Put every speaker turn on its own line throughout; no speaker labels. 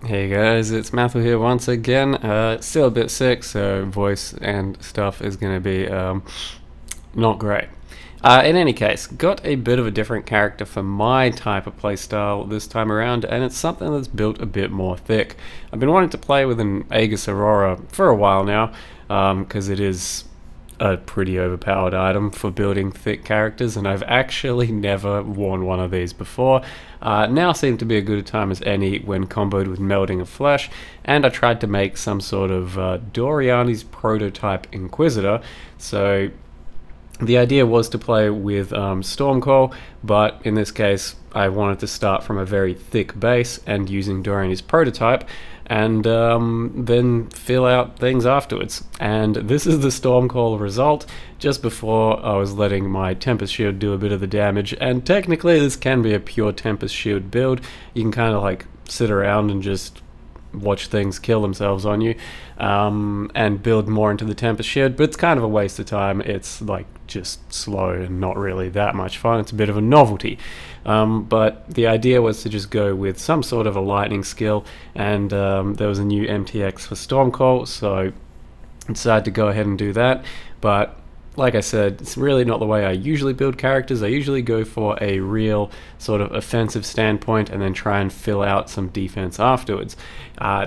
Hey guys, it's Matthew here once again. Still a bit sick, so voice and stuff is going to be not great. In any case, got a bit of a different character for my type of playstyle this time around, and it's something that's built a bit more thick. I've been wanting to play with an Aegis Aurora for a while now, because it is a pretty overpowered item for building thick characters, and I've actually never worn one of these before. Now seemed to be a good time as any when comboed with Melding of Flesh, and I tried to make some sort of Doryani's prototype Inquisitor. So the idea was to play with Stormcall, but in this case I wanted to start from a very thick base and using Doryani's prototype, and then fill out things afterwards. And this is the Stormcall result, just before I was letting my Tempest Shield do a bit of the damage, and technically this can be a pure Tempest Shield build. You can kind of like sit around and just watch things kill themselves on you, and build more into the Tempest Shield, but it's kind of a waste of time. It's like just slow and not really that much fun. It's a bit of a novelty, but the idea was to just go with some sort of a lightning skill, and there was a new MTX for Stormcall, so I decided to go ahead and do that. But like I said, it's really not the way I usually build characters. I usually go for a real sort of offensive standpoint and then try and fill out some defense afterwards.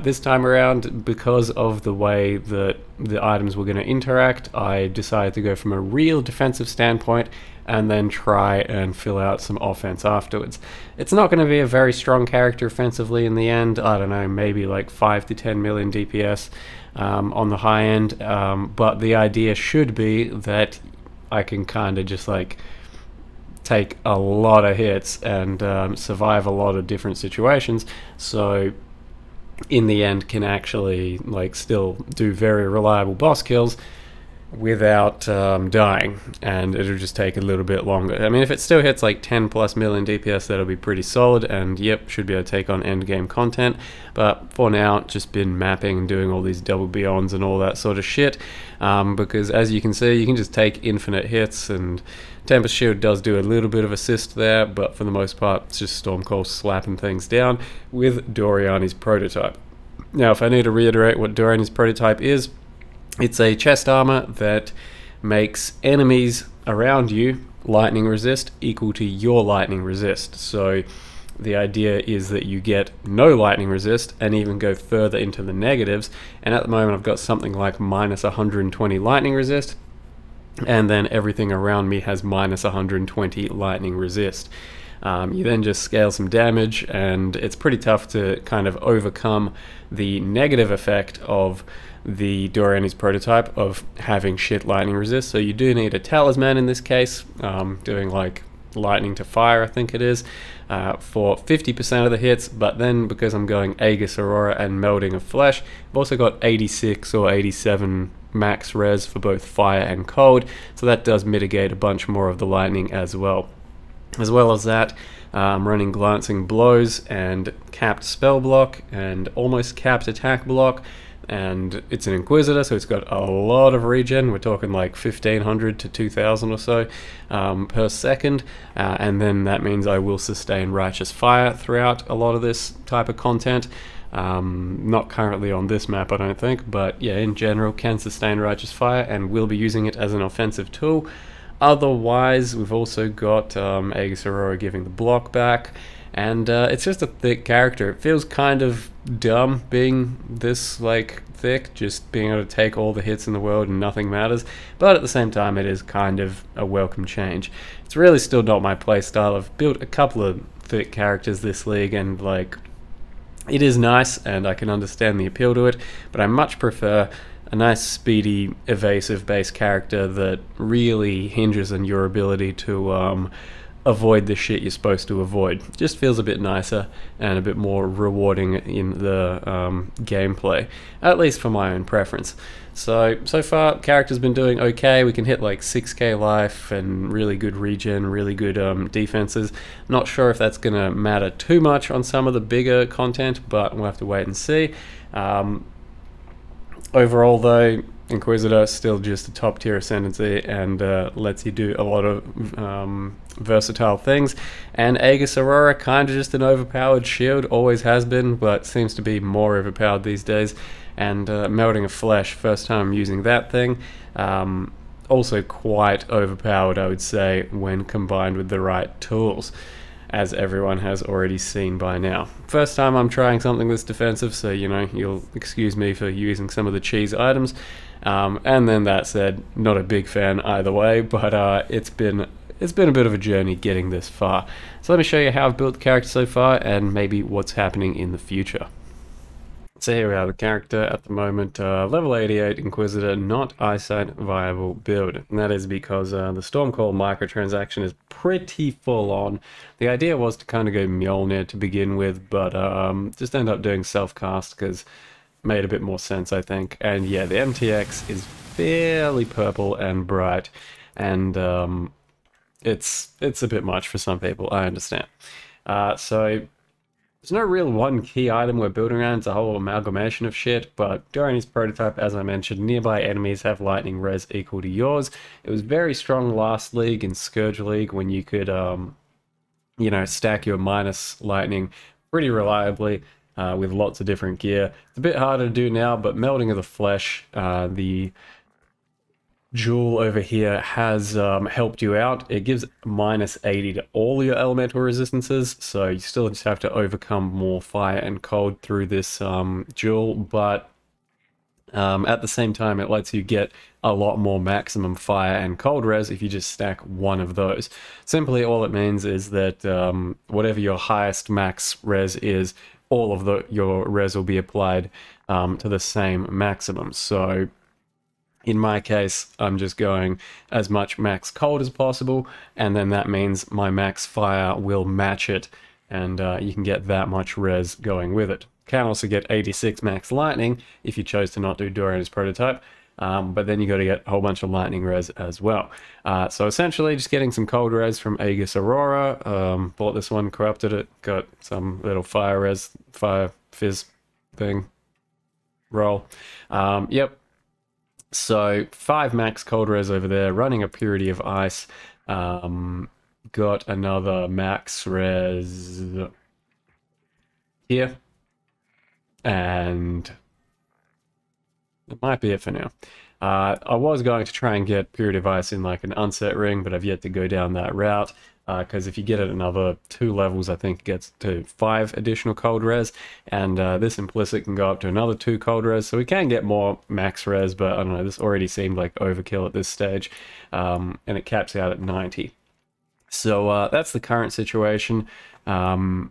This time around, because of the way that the items were going to interact, I decided to go from a real defensive standpoint and then try and fill out some offense afterwards. It's not going to be a very strong character offensively in the end. I don't know, maybe like 5 to 10 million DPS on the high end, but the idea should be that I can kind of just like take a lot of hits and survive a lot of different situations, so in the end can actually like still do very reliable boss kills without dying, and it'll just take a little bit longer. I mean, if it still hits like 10 plus million DPS, that'll be pretty solid, and yep, should be able to take on end game content. But for now, just been mapping and doing all these double beyonds and all that sort of shit, because as you can see, you can just take infinite hits, and Tempest Shield does do a little bit of assist there, but for the most part it's just Stormcall slapping things down with Doryani's prototype. Now, if I need to reiterate what Doryani's prototype is, it's a chest armor that makes enemies around you lightning resist equal to your lightning resist. So the idea is that you get no lightning resist and even go further into the negatives, and at the moment I've got something like minus 120 lightning resist, and then everything around me has minus 120 lightning resist. You then just scale some damage, and it's pretty tough to kind of overcome the negative effect of the Doryani's prototype of having shit lightning resist. So you do need a talisman in this case, doing like lightning to fire I think it is, for 50% of the hits, but then because I'm going Aegis Aurora and Melding of Flesh, I've also got 86 or 87 max res for both fire and cold, so that does mitigate a bunch more of the lightning as well. As well as that, I'm running Glancing Blows and capped spell block and almost capped attack block, and it's an Inquisitor, so it's got a lot of regen. We're talking like 1500 to 2000 or so per second, and then that means I will sustain Righteous Fire throughout a lot of this type of content. Not currently on this map I don't think, but yeah, in general can sustain Righteous Fire and will be using it as an offensive tool. Otherwise, we've also got Aegis Aurora giving the block back, and it's just a thick character. It feels kind of dumb being this like thick, just being able to take all the hits in the world and nothing matters, but at the same time it is kind of a welcome change. It's really still not my playstyle. I've built a couple of thick characters this league, and like it is nice and I can understand the appeal to it, but I much prefer a nice, speedy, evasive base character that really hinges on your ability to avoid the shit you're supposed to avoid. Just feels a bit nicer and a bit more rewarding in the gameplay, at least for my own preference. So far, character's been doing okay. We can hit like 6k life and really good regen, really good defenses. Not sure if that's going to matter too much on some of the bigger content, but we'll have to wait and see. Overall though, Inquisitor, still just a top tier ascendancy, and lets you do a lot of versatile things. And Aegis Aurora, kind of just an overpowered shield, always has been, but seems to be more overpowered these days. And Melting of Flesh, first time I'm using that thing. Also quite overpowered, I would say, when combined with the right tools, as everyone has already seen by now. First time I'm trying something this defensive, so you know, you'll excuse me for using some of the cheese items. And then that said, not a big fan either way, but it's been a bit of a journey getting this far. So let me show you how I've built the character so far and maybe what's happening in the future. So here we are, the character at the moment, level 88 Inquisitor, not eyesight viable build. And that is because the Stormcall microtransaction is pretty full on. The idea was to kind of go Mjolnir to begin with, but just end up doing self-cast because made a bit more sense, I think. And yeah, the MTX is fairly purple and bright, and it's a bit much for some people, I understand. So there's no real one key item we're building around, it's a whole amalgamation of shit, but Doryani's prototype, as I mentioned, nearby enemies have lightning res equal to yours. It was very strong last league in Scourge League when you could, you know, stack your minus lightning pretty reliably with lots of different gear. It's a bit harder to do now, but Melting of the Flesh, the jewel over here, has helped you out. It gives minus 80 to all your elemental resistances, so you still just have to overcome more fire and cold through this jewel, but at the same time it lets you get a lot more maximum fire and cold res if you just stack one of those. Simply all it means is that whatever your highest max res is, all of your res will be applied to the same maximum. So in my case, I'm just going as much max cold as possible, and then that means my max fire will match it, and you can get that much res going with it. Can also get 86 max lightning if you chose to not do Doryani's prototype, but then you got to get a whole bunch of lightning res as well. So essentially just getting some cold res from Aegis Aurora. Bought this one, corrupted it, got some little fire res, fire fizz thing, roll. Yep. So 5 max cold res over there, running a Purity of Ice. Got another max res here. And that might be it for now. I was going to try and get Purity of Ice in like an unset ring, but I've yet to go down that route. Because if you get it another 2 levels, I think it gets to 5 additional cold res, and this implicit can go up to another 2 cold res, so we can get more max res, but I don't know, this already seemed like overkill at this stage, and it caps out at 90. So that's the current situation. Building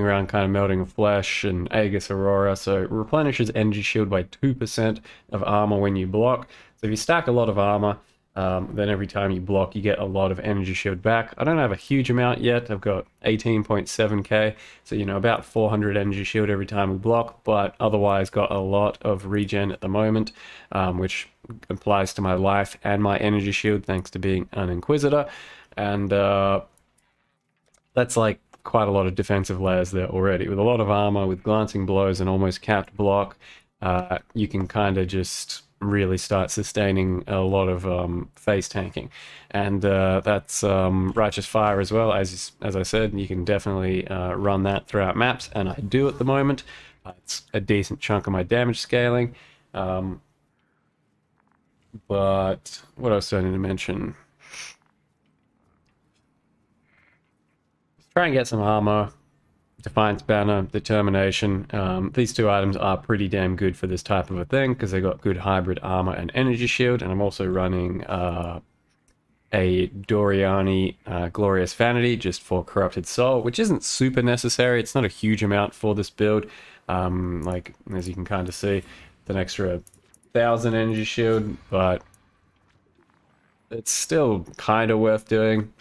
around kind of Melting of Flesh and Aegis Aurora, so replenishes energy shield by 2% of armor when you block. So if you stack a lot of armor, then every time you block, you get a lot of energy shield back. I don't have a huge amount yet. I've got 18.7k, so you know, about 400 energy shield every time we block, but otherwise got a lot of regen at the moment, which applies to my life and my energy shield thanks to being an Inquisitor, and that's like quite a lot of defensive layers there already. With a lot of armor, with glancing blows and almost capped block, you can kind of just really start sustaining a lot of phase tanking, and that's Righteous Fire as well. As I said, you can definitely run that throughout maps, and I do at the moment. It's a decent chunk of my damage scaling, but what else do I need to mention? Try and get some armor, Defiance Banner, Determination. These 2 items are pretty damn good for this type of a thing because they got good hybrid armor and energy shield, and I'm also running a Doryani Glorious Vanity just for Corrupted Soul, which isn't super necessary. It's not a huge amount for this build. Like, as you can kind of see, it's an extra 1,000 energy shield, but it's still kind of worth doing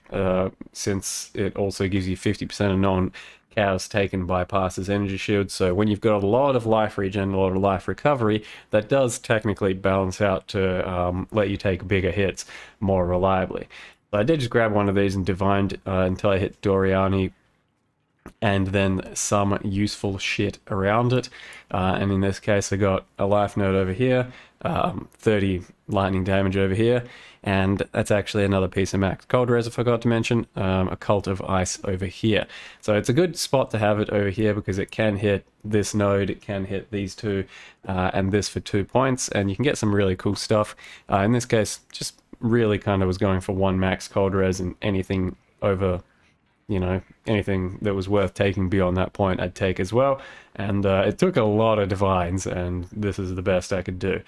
since it also gives you 50% of non-chaos taken bypasses energy shield. So when you've got a lot of life regen, a lot of life recovery, that does technically balance out to let you take bigger hits more reliably. So I did just grab one of these and divined until I hit Doryani and then some useful shit around it. And in this case, I got a life node over here, 30 lightning damage over here, and that's actually another piece of max cold res I forgot to mention, a cult of ice over here. So it's a good spot to have it over here because it can hit this node, it can hit these two, and this for 2 points, and you can get some really cool stuff. In this case, just really kind of was going for 1 max cold res, and anything over, you know, anything that was worth taking beyond that point I'd take as well. And it took a lot of divines, and this is the best I could do.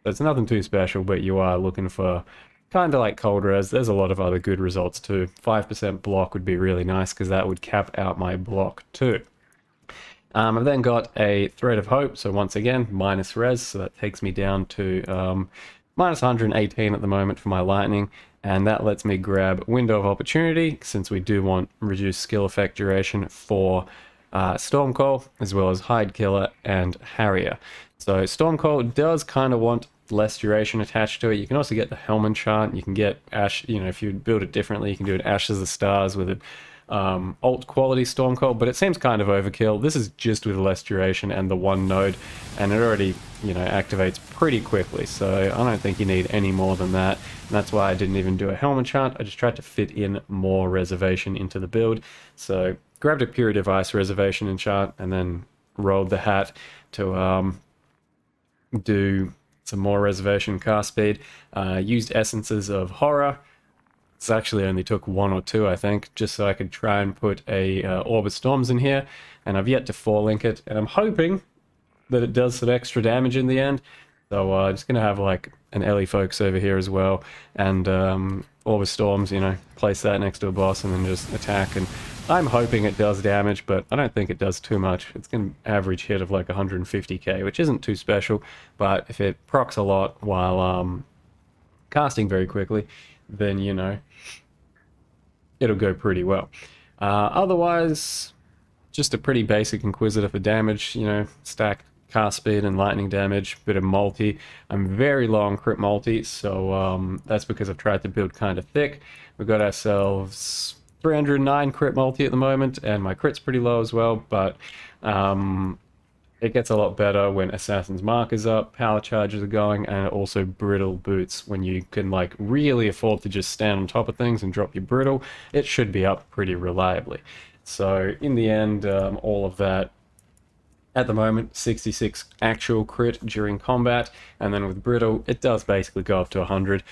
It's nothing too special, but you are looking for kind of like cold res. There's a lot of other good results too. 5% block would be really nice because that would cap out my block too. I've then got a Thread of Hope, so once again, minus res, so that takes me down to minus 118 at the moment for my lightning, and that lets me grab Window of Opportunity, since we do want reduced skill effect duration for Stormcall, as well as Hide Killer and Harrier. So Stormcall does kind of want less duration attached to it. You can also get the Helm enchant, you can get Ash, you know, if you build it differently, you can do it Ash of the Stars with it. Alt quality Stormcall, but it seems kind of overkill. This is just with less duration and the 1 node, and it already, you know, activates pretty quickly, so I don't think you need any more than that. And that's why I didn't even do a Helm enchant. I just tried to fit in more reservation into the build. So grabbed a Pure Device reservation enchant and then rolled the hat to do some more reservation cast speed. Used Essences of Horror. This actually only took 1 or 2, I think, just so I could try and put a Orb of Storms in here, and I've yet to 4-link it, and I'm hoping that it does some extra damage in the end. So I'm just going to have like an Ellie Folks over here as well, and Orb of Storms, you know, place that next to a boss and then just attack, and I'm hoping it does damage, but I don't think it does too much. It's going to average hit of like 150k, which isn't too special, but if it procs a lot while casting very quickly, then, you know, it'll go pretty well. Otherwise, just a pretty basic Inquisitor for damage, you know, stack cast speed and lightning damage, bit of multi. I'm very low on crit multi, so that's because I've tried to build kind of thick. We've got ourselves 309 crit multi at the moment, and my crit's pretty low as well, but it gets a lot better when Assassin's Mark is up, power charges are going, and also brittle boots. When you can like really afford to just stand on top of things and drop your brittle, it should be up pretty reliably. So in the end, all of that, at the moment, 66 actual crit during combat, and then with brittle, it does basically go up to 100,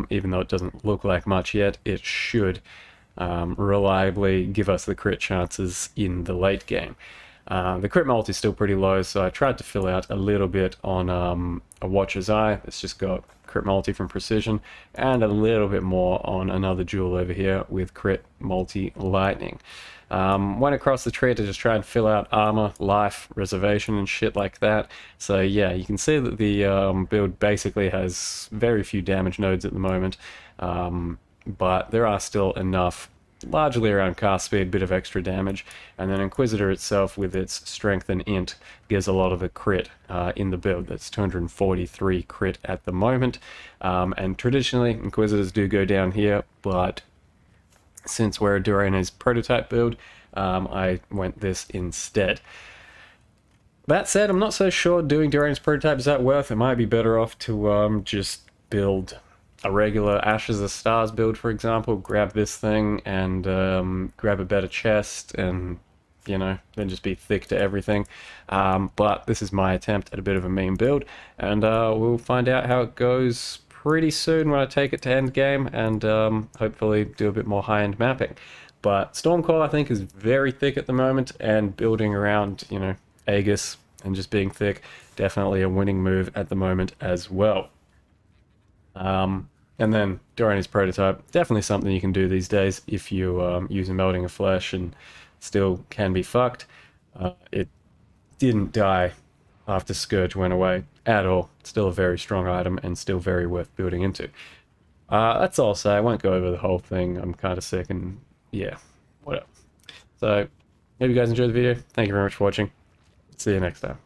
even though it doesn't look like much yet. It should reliably give us the crit chances in the late game. The crit multi is still pretty low, so I tried to fill out a little bit on a Watcher's Eye. It's just got crit multi from Precision, and a little bit more on another jewel over here with crit multi Lightning. Went across the tree to just try and fill out armor, life, reservation, and shit like that. So yeah, you can see that the build basically has very few damage nodes at the moment, but there are still enough, largely around cast speed, bit of extra damage, and then Inquisitor itself with its strength and int gives a lot of the crit in the build. That's 243 crit at the moment, and traditionally Inquisitors do go down here, but since we're a Doryani's prototype build, I went this instead. That said, I'm not so sure doing Doryani's prototype is that worth. It might be better off to just build a regular Ashes of the Stars build, for example, grab this thing and grab a better chest and, you know, then just be thick to everything. But this is my attempt at a bit of a meme build, and we'll find out how it goes pretty soon when I take it to end game, and hopefully do a bit more high-end mapping. But Stormcall, I think, is very thick at the moment, and building around, you know, Aegis and just being thick, definitely a winning move at the moment as well. And then Doryani's prototype, definitely something you can do these days if you use a Melting of Flesh and still can be fucked. It didn't die after Scourge went away at all. It's still a very strong item and still very worth building into. That's all I'll say. I won't go over the whole thing. I'm kind of sick and yeah, whatever. So, hope you guys enjoyed the video. Thank you very much for watching. See you next time.